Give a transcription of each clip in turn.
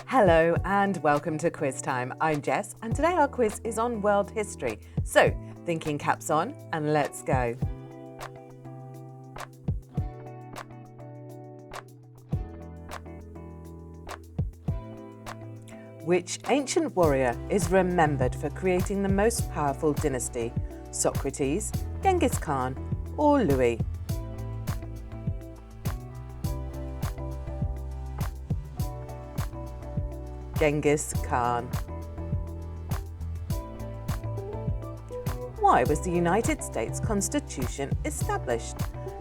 Hello and welcome to Quiz Time. I'm Jess and today our quiz is on world history. So, thinking caps on and let's go. Which ancient warrior is remembered for creating the most powerful dynasty? Socrates, Genghis Khan or Louis? Genghis Khan. Why was the United States Constitution established?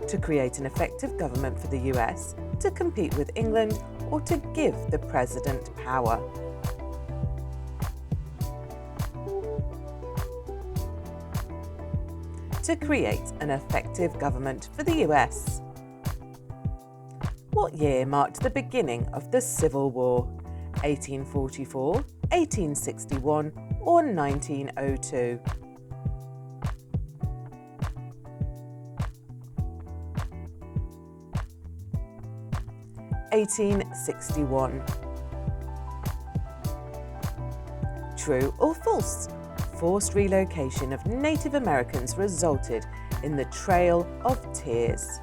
To create an effective government for the US, to compete with England, or to give the president power? To create an effective government for the US. What year marked the beginning of the Civil War? 1844, 1861 or 1902? (1861). True or false? Forced relocation of Native Americans resulted in the Trail of Tears.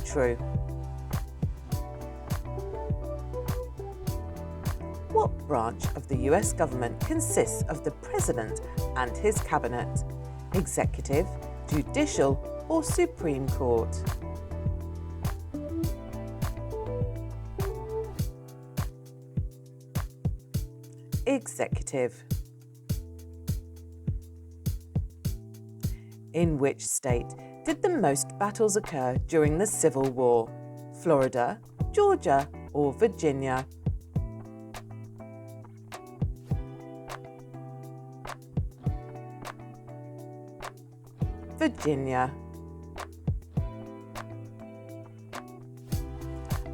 True. What branch of the US government consists of the President and his cabinet? Executive, Judicial, or Supreme Court? Executive. In which state did the most battles occur during the Civil War? Florida, Georgia, or Virginia? Virginia.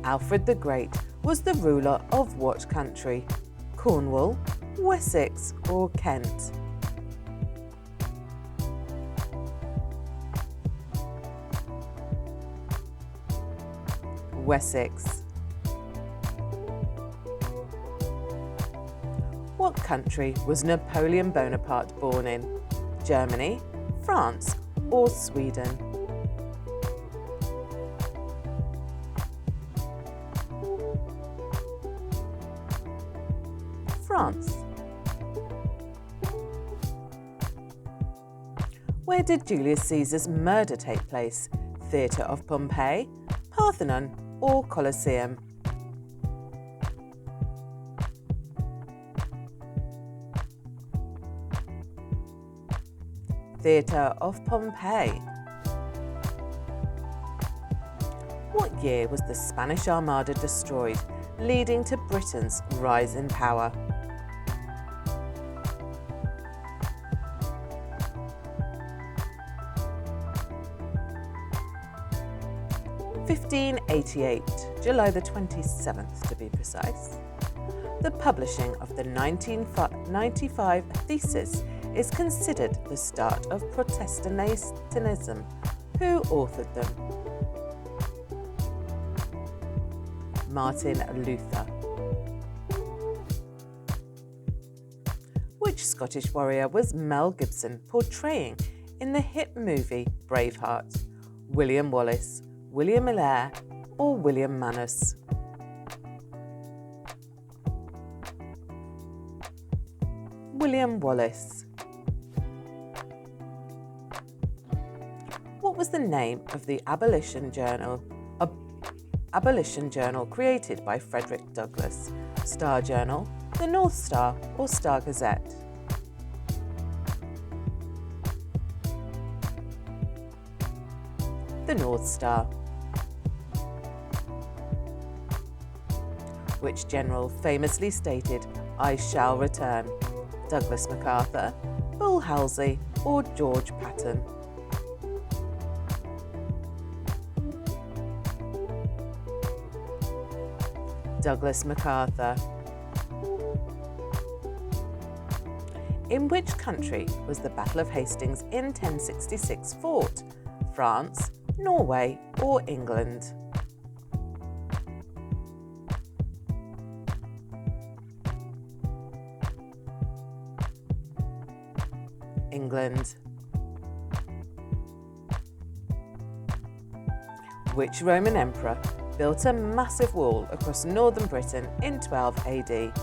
Alfred the Great was the ruler of what country? Cornwall, Wessex, or Kent? Wessex. What country was Napoleon Bonaparte born in? Germany, France, or Sweden? France. Where did Julius Caesar's murder take place? Theatre of Pompeii, Parthenon, or Colosseum? Theatre of Pompeii. What year was the Spanish Armada destroyed, leading to Britain's rise in power? 1588, July the 27th to be precise. The publishing of the 1995 thesis is considered the start of Protestantism. Who authored them? Martin Luther. Which Scottish warrior was Mel Gibson portraying in the hit movie Braveheart? William Wallace, William Eyre, or William Manus? William Wallace. What was the name of the abolition journal created by Frederick Douglass? Star Journal, the North Star, or Star Gazette? The North Star. Which general famously stated, "I shall return"? Douglas MacArthur, Bull Halsey, or George Patton? Douglas MacArthur. In which country was the Battle of Hastings in 1066 fought? France, Norway, or England? England. Which Roman emperor built a massive wall across northern Britain in 12 AD?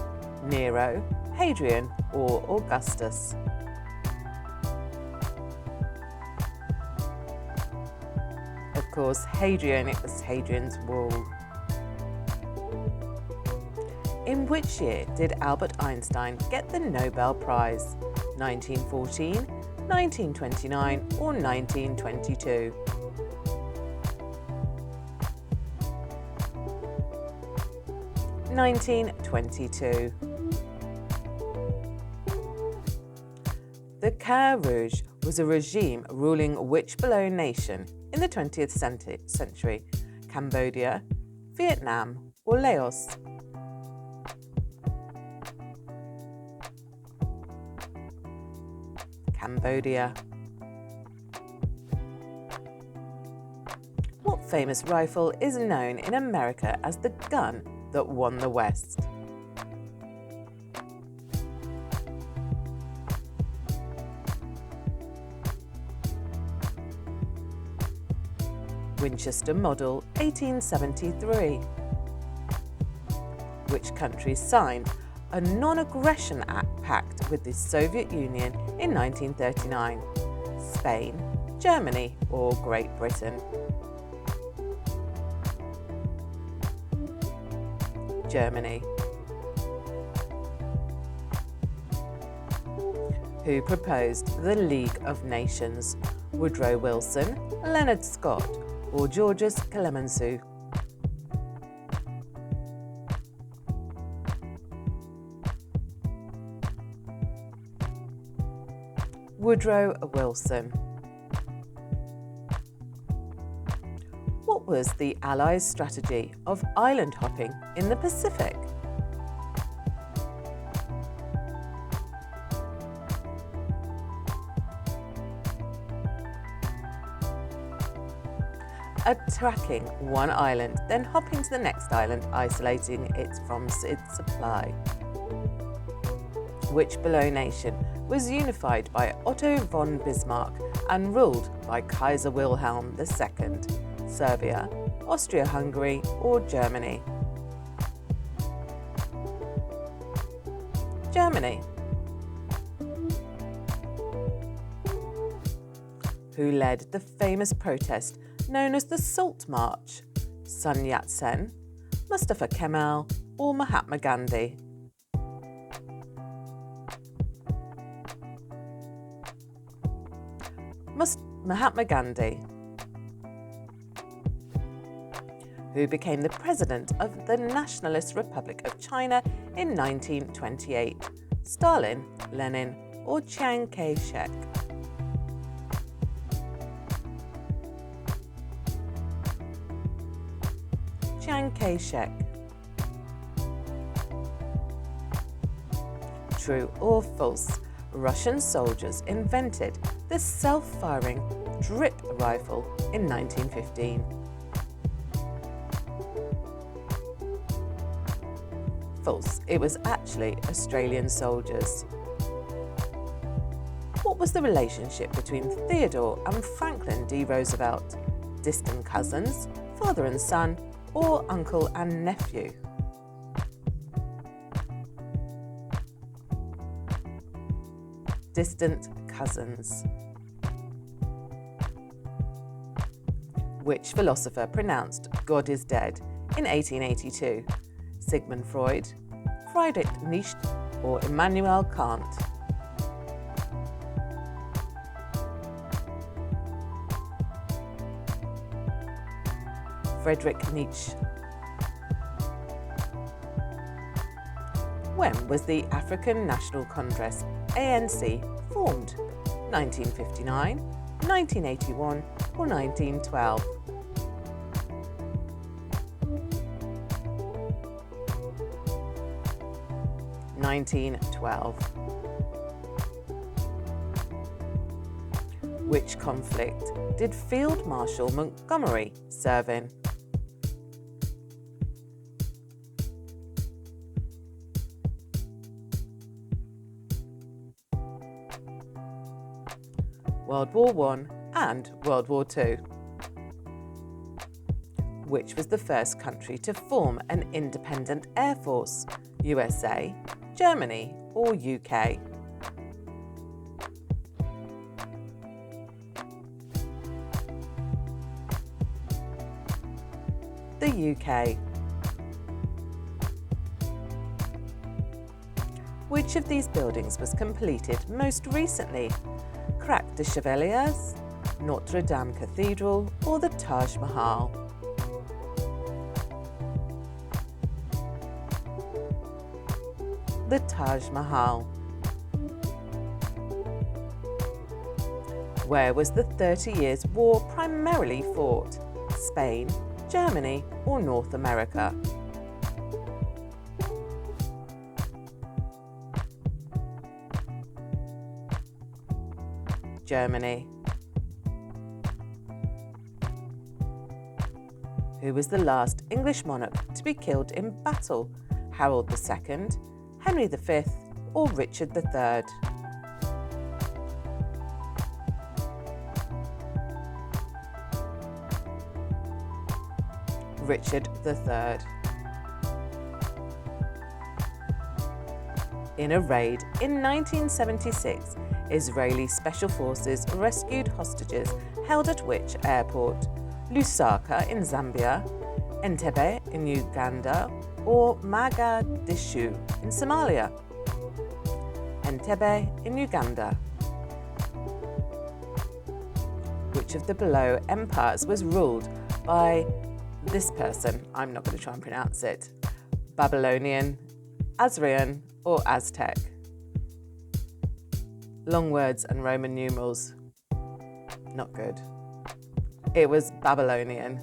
Nero, Hadrian, or Augustus? Of course, Hadrian, it was Hadrian's wall. In which year did Albert Einstein get the Nobel Prize? 1914, 1929, or 1922? 1922. The Khmer Rouge was a regime ruling which below nation in the 20th century? Cambodia, Vietnam, or Laos? Cambodia. What famous rifle is known in America as the gun that won the West? Winchester Model 1873. Which country signed a non-aggression pact with the Soviet Union in 1939? Spain, Germany, or Great Britain? Germany. Who proposed the League of Nations? Woodrow Wilson, Leonard Scott, or Georges Clemenceau? Woodrow Wilson. What was the Allies' strategy of island hopping in the Pacific? Attacking one island, then hopping to the next island, isolating it from its supply. Which below nation was unified by Otto von Bismarck and ruled by Kaiser Wilhelm II? Serbia, Austria-Hungary, or Germany? Germany. Who led the famous protest known as the Salt March? Sun Yat-sen, Mustafa Kemal, or Mahatma Gandhi? Mahatma Gandhi. Who became the president of the Nationalist Republic of China in 1928? Stalin, Lenin, or Chiang Kai-shek? Chiang Kai-shek. True or false? Russian soldiers invented the self-firing drip rifle in 1915. False. It was actually Australian soldiers. What was the relationship between Theodore and Franklin D. Roosevelt? Distant cousins, father and son, or uncle and nephew? Distant cousins. Which philosopher pronounced God is dead in 1882? Sigmund Freud, Friedrich Nietzsche, or Immanuel Kant? Friedrich Nietzsche. When was the African National Congress, ANC, formed? 1959, 1981, or 1912? 1912. Which conflict did Field Marshal Montgomery serve in? World War I and World War II. Which was the first country to form an independent air force? USA, Germany, or UK? The UK. Which of these buildings was completed most recently? Crac des Chevaliers, Notre Dame Cathedral, or the Taj Mahal? The Taj Mahal. Where was the 30 Years' War primarily fought? Spain, Germany, or North America? Germany. Who was the last English monarch to be killed in battle? Harold II, Henry V, or Richard III? Richard III. In a raid in 1976, Israeli Special Forces rescued hostages held at which airport? Lusaka in Zambia, Entebbe in Uganda, or Mogadishu in Somalia? Entebbe in Uganda. Which of the below empires was ruled by this person? I'm not going to try and pronounce it. Babylonian, Assyrian, or Aztec? Long words and Roman numerals. Not good. It was Babylonian.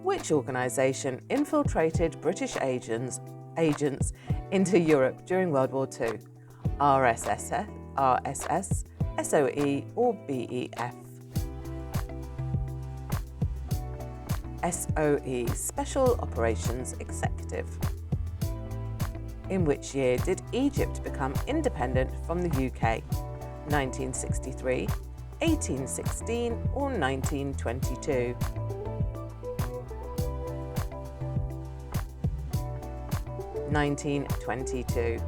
Which organisation infiltrated British agents into Europe during World War II? RSS, SOE, or BEF? SOE, Special Operations Executive. In which year did Egypt become independent from the UK? 1963, 1816, or 1922? 1922.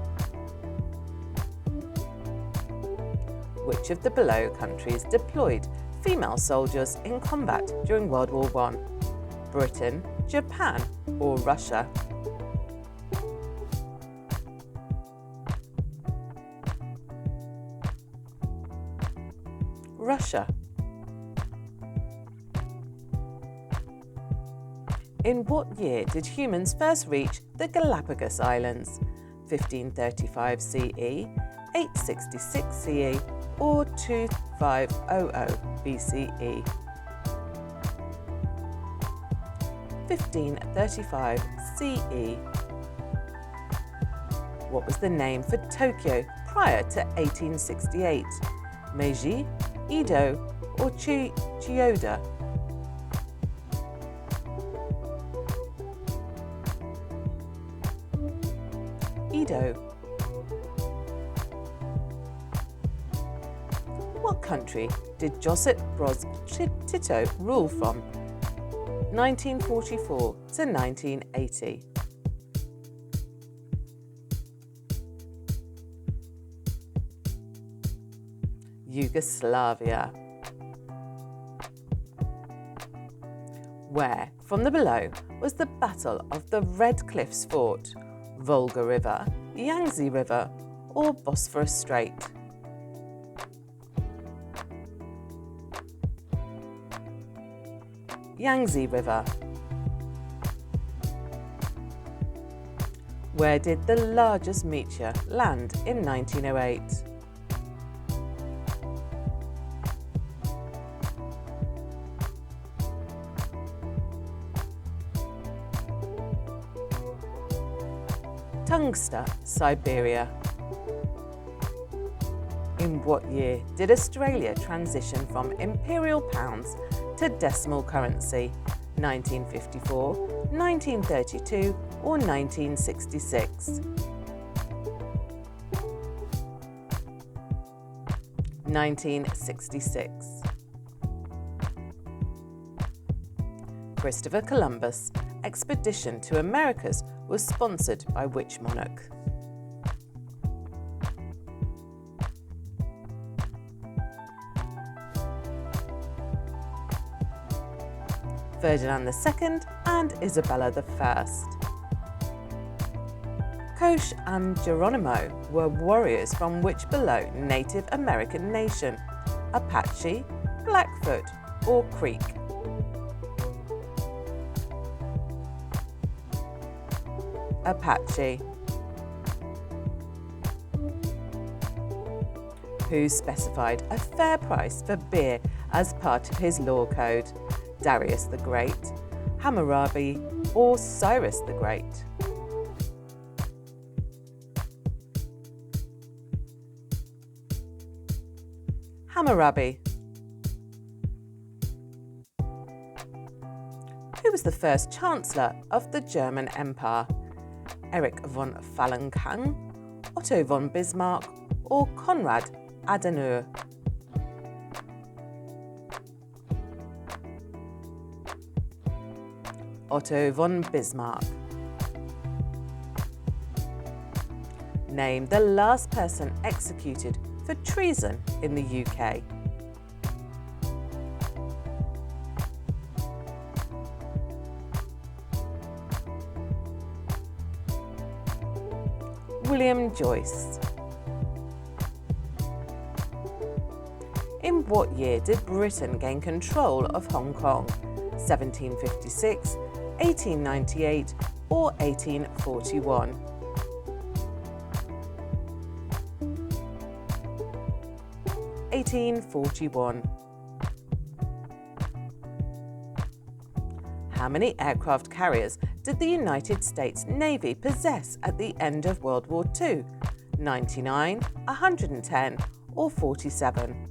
Which of the below countries deployed female soldiers in combat during World War I? Britain, Japan, or Russia? Russia. In what year did humans first reach the Galapagos Islands? 1535 CE, 866 CE, or 2500 BCE? 1535 CE. What was the name for Tokyo prior to 1868? Meiji, Edo, or Chiyoda? Edo. What country did Josip Broz Tito rule from 1944 to 1980? Yugoslavia. Where, from the below, was the Battle of the Red Cliffs fought? Volga River, Yangtze River, or Bosphorus Strait? Yangtze River. Where did the largest meteor land in 1908? Tungsta, Siberia. In what year did Australia transition from imperial pounds to decimal currency? 1954, 1932 or 1966? 1966. Christopher Columbus' expedition to Americas was sponsored by which monarch? Ferdinand II and Isabella I. Koch and Geronimo were warriors from which below Native American nation? Apache, Blackfoot or Creek? Apache. Who specified a fair price for beer as part of his law code? Darius the Great, Hammurabi or Cyrus the Great? Hammurabi. Who was the first Chancellor of the German Empire? Erich von Falkenhayn, Otto von Bismarck or Konrad Adenauer? Otto von Bismarck. Name the last person executed for treason in the UK. William Joyce. In what year did Britain gain control of Hong Kong? 1756, 1898 or 1841? 1841. How many aircraft carriers did the United States Navy possess at the end of World War II? 99, 110 or 47?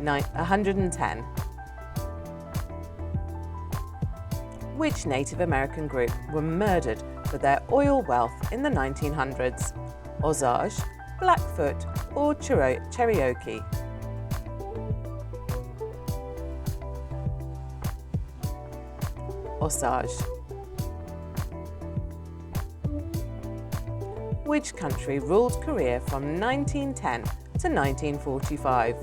110. Which Native American group were murdered for their oil wealth in the 1900s? Osage, Blackfoot or Cherokee? Osage. Which country ruled Korea from 1910 to 1945?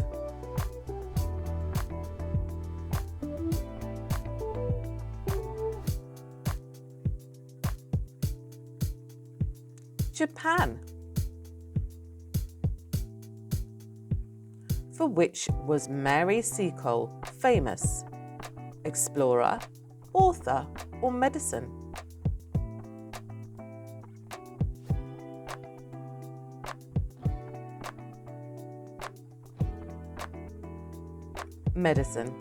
Japan. For which was Mary Seacole famous? Explorer, author or medicine? Medicine.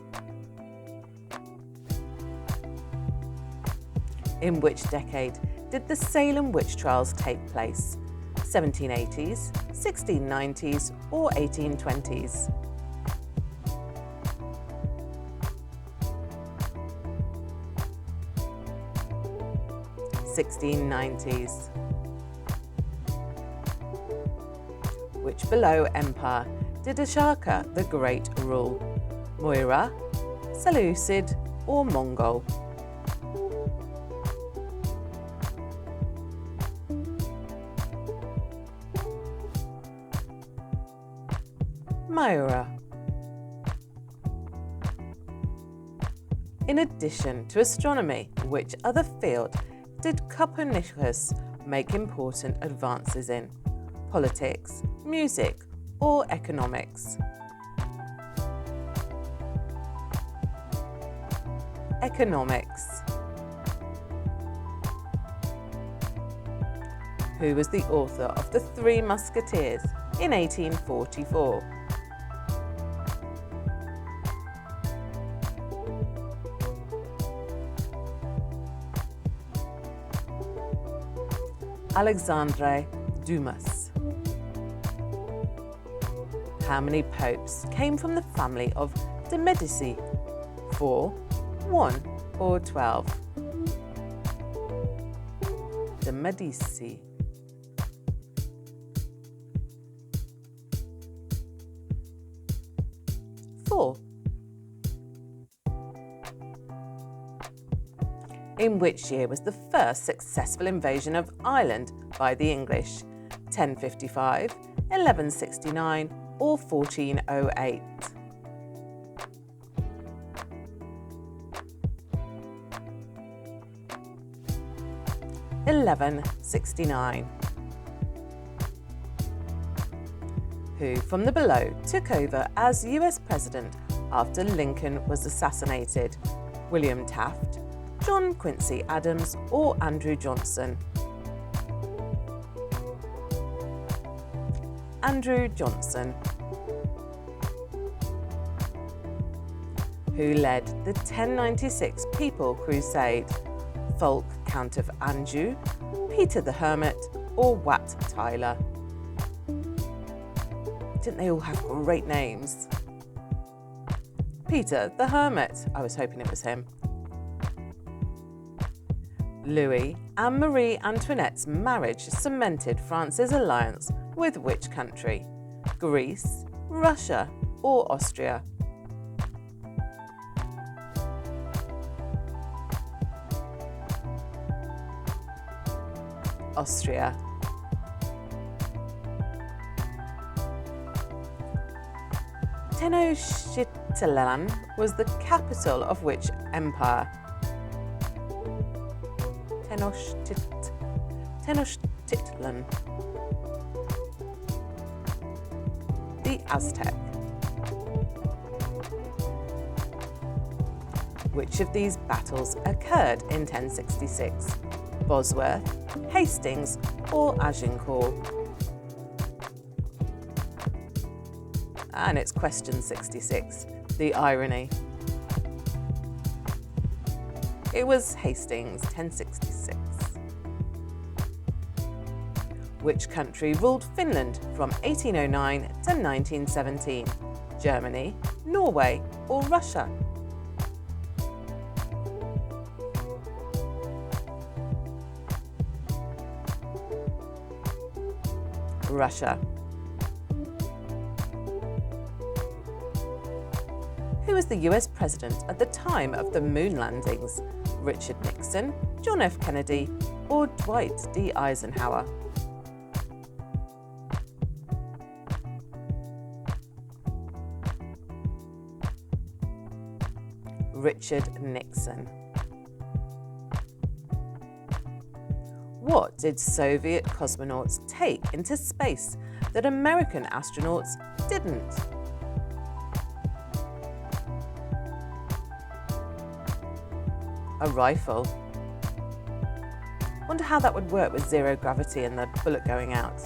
In which decade did the Salem witch trials take place? 1780s, 1690s or 1820s? 1690s. Which below empire did Ashoka the Great rule? Moira, Seleucid or Mongol? Moira. In addition to astronomy, which other field did Copernicus make important advances in? Politics, music, or economics? Economics. Who was the author of The Three Musketeers in 1844? Alexandre Dumas. How many popes came from the family of de Medici? 4, 1 or 12? De Medici. 4. In which year was the first successful invasion of Ireland by the English? 1055, 1169 or 1408? 1169. Who from the below took over as US President after Lincoln was assassinated? William Taft, John Quincy Adams or Andrew Johnson? Andrew Johnson. Who led the 1096 People Crusade? Fulk, Count of Anjou, Peter the Hermit or Wat Tyler? Didn't they all have great names? Peter the Hermit. I was hoping it was him. Louis and Marie Antoinette's marriage cemented France's alliance with which country? Greece, Russia or Austria? Austria. Tenochtitlan was the capital of which empire? Tenochtitlan. The Aztec. Which of these battles occurred in 1066? Bosworth, Hastings or Agincourt? And it's question 66, the irony. It was Hastings, 1066. Which country ruled Finland from 1809 to 1917? Germany, Norway or Russia? Russia. Who was the US president at the time of the moon landings? Richard Nixon, John F. Kennedy or Dwight D. Eisenhower? Richard Nixon. What did Soviet cosmonauts take into space that American astronauts didn't? A rifle. Wonder how that would work with zero gravity and the bullet going out.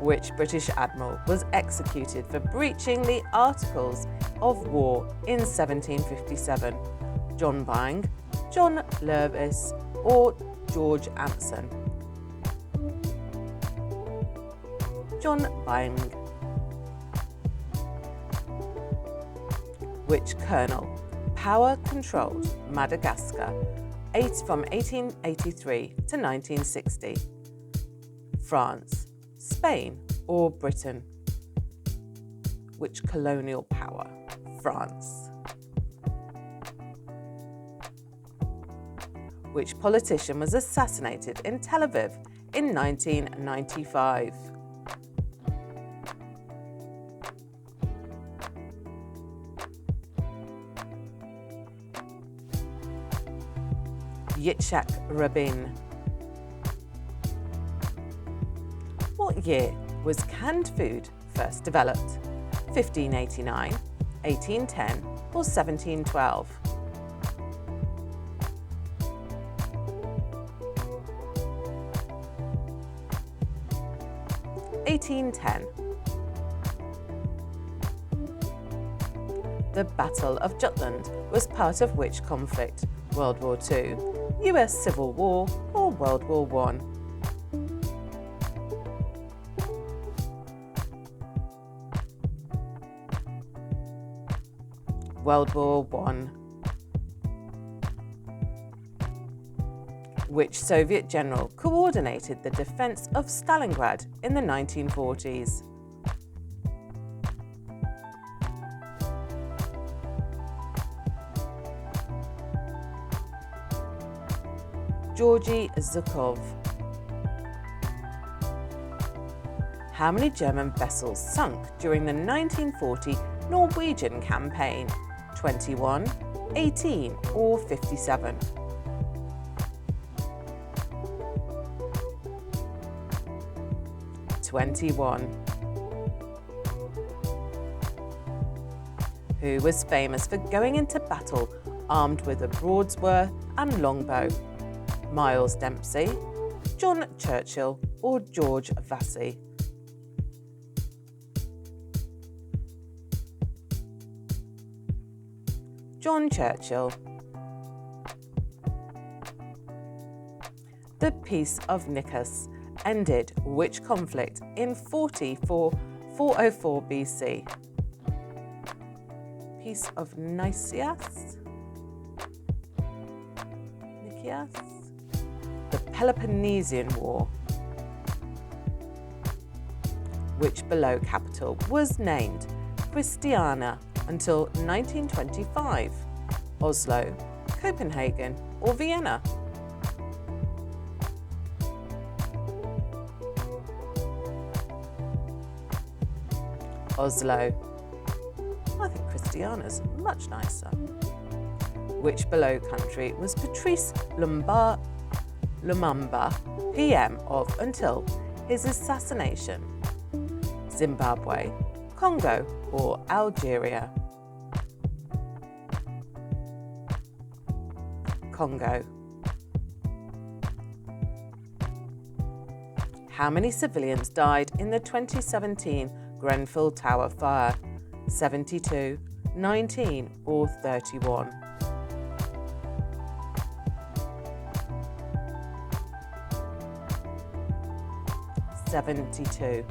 Which British admiral was executed for breaching the Articles of War in 1757? John Byng, John Lurvis or George Anson? John Byng. Which colonel power-controlled Madagascar from 1883 to 1960? France, Spain or Britain? Which colonial power? France. Which politician was assassinated in Tel Aviv in 1995? Yitzhak Rabin. What year was canned food first developed? 1589, 1810 or 1712? 1810. The Battle of Jutland was part of which conflict? World War II, US Civil War or World War I? World War I? Which Soviet general coordinated the defense of Stalingrad in the 1940s? Georgy Zhukov. How many German vessels sunk during the 1940 Norwegian campaign? 21, 18, or 57? Who was famous for going into battle armed with a broadsword and longbow? Miles Dempsey, John Churchill, or George Vasey? John Churchill. The Peace of Nicaea ended which conflict in 404 BC? Peace of Nicaea? The Peloponnesian War. Which below capital was named Christiania until 1925? Oslo, Copenhagen, or Vienna? Oslo. I think Christiana's much nicer. Which below country was Patrice Lumumba PM of until his assassination? Zimbabwe, Congo, or Algeria? Congo. How many civilians died in the 2017 Grenfell Tower fire? 72, 19, or 31? 72.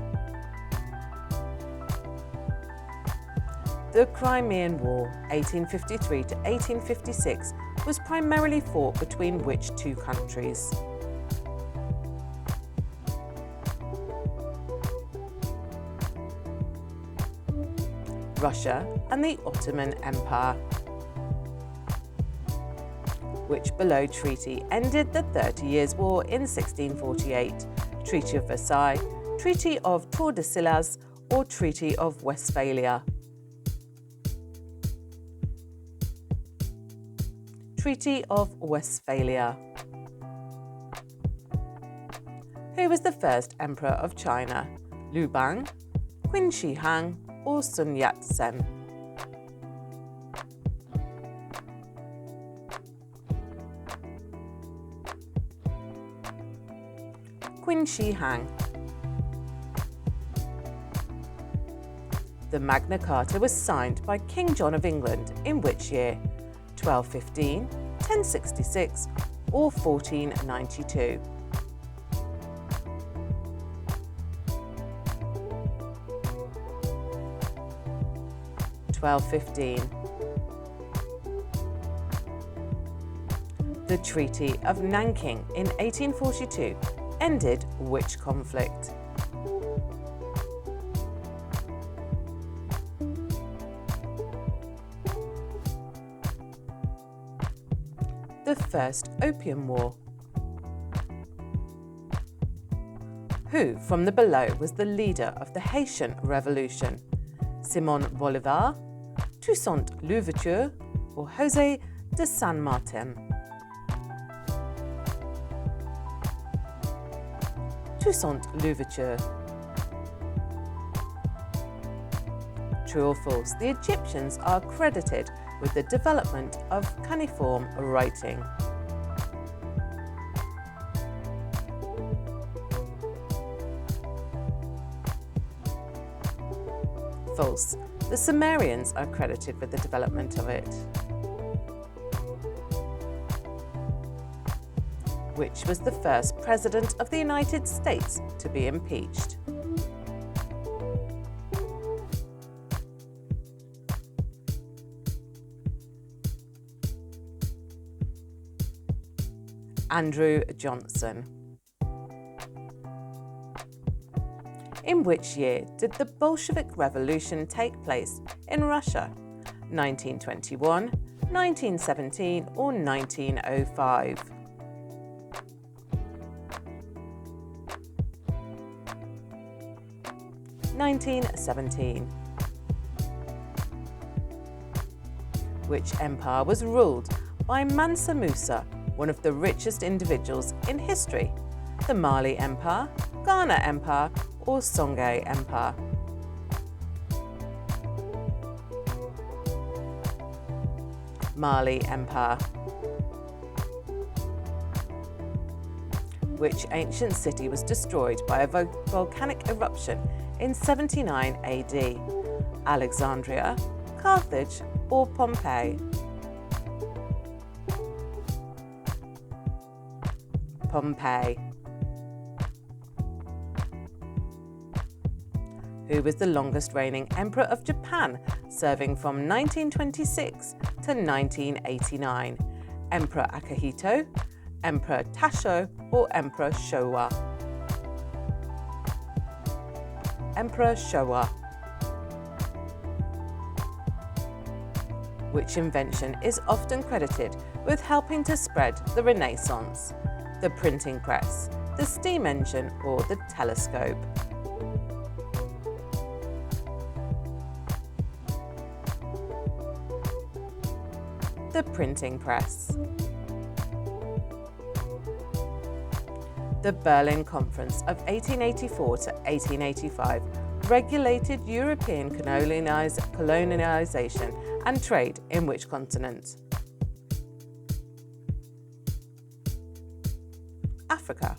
The Crimean War, 1853 to 1856, was primarily fought between which two countries? Russia and the Ottoman Empire. Which below treaty ended the 30 Years' War in 1648? Treaty of Versailles, Treaty of Tordesillas, or Treaty of Westphalia? Treaty of Westphalia. Who was the first emperor of China? Liu Bang, Qin Shi Huang, or Sun Yat-sen? Qin Shi Huang. The Magna Carta was signed by King John of England in which year? 1215, 1066, or 1492? 1215. The Treaty of Nanking in 1842 ended which conflict? The First Opium War. Who from the below was the leader of the Haitian Revolution? Simon Bolivar, Toussaint Louverture, or José de San Martin? Toussaint Louverture. True or false? The Egyptians are credited with the development of cuneiform writing. False. The Sumerians are credited with the development of it. Which was the first president of the United States to be impeached? Andrew Johnson. In which year did the Bolshevik Revolution take place in Russia? 1921, 1917 or 1905? (1917). Which empire was ruled by Mansa Musa, one of the richest individuals in history? The Mali Empire, Ghana Empire or Songhai Empire? Mali Empire. Which ancient city was destroyed by a volcanic eruption in 79 AD? Alexandria, Carthage or Pompeii? Pompeii. Who was the longest reigning emperor of Japan, serving from 1926 to 1989? Emperor Akihito, Emperor Taisho or Emperor Showa? Emperor Showa. Which invention is often credited with helping to spread the Renaissance? The printing press, the steam engine or the telescope? The printing press. The Berlin Conference of 1884 to 1885 regulated European colonization and trade in which continent? Africa.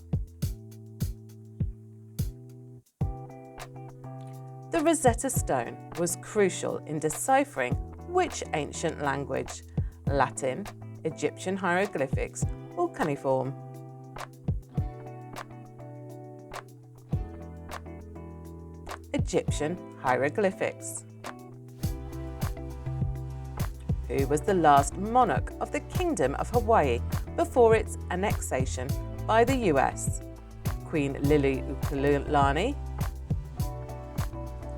The Rosetta Stone was crucial in deciphering which ancient language? Latin, Egyptian hieroglyphics or cuneiform? Egyptian hieroglyphics. Who was the last monarch of the Kingdom of Hawaii before its annexation by the US? Queen Liliuokalani,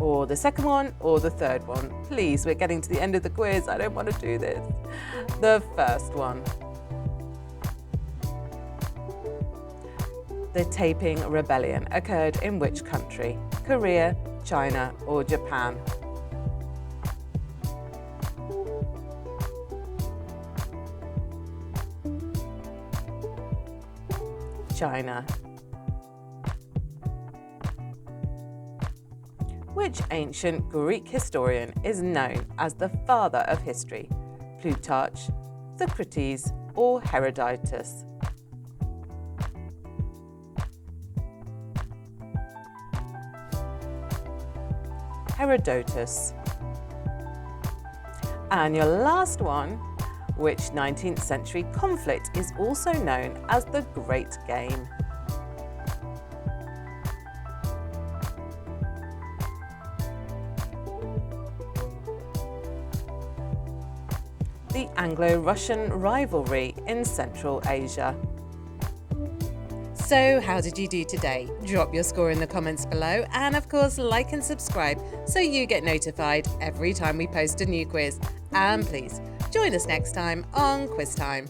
or the second one, or the third one? Please, we're getting to the end of the quiz. I don't want to do this. The first one. The Taiping Rebellion occurred in which country? Korea, China, or Japan? China. Which ancient Greek historian is known as the father of history? Plutarch, Socrates, or Herodotus? Herodotus. And your last one, which 19th century conflict is also known as the Great Game? The Anglo-Russian rivalry in Central Asia. So, how did you do today? Drop your score in the comments below and of course like and subscribe so you get notified every time we post a new quiz. And please join us next time on Quiz Time.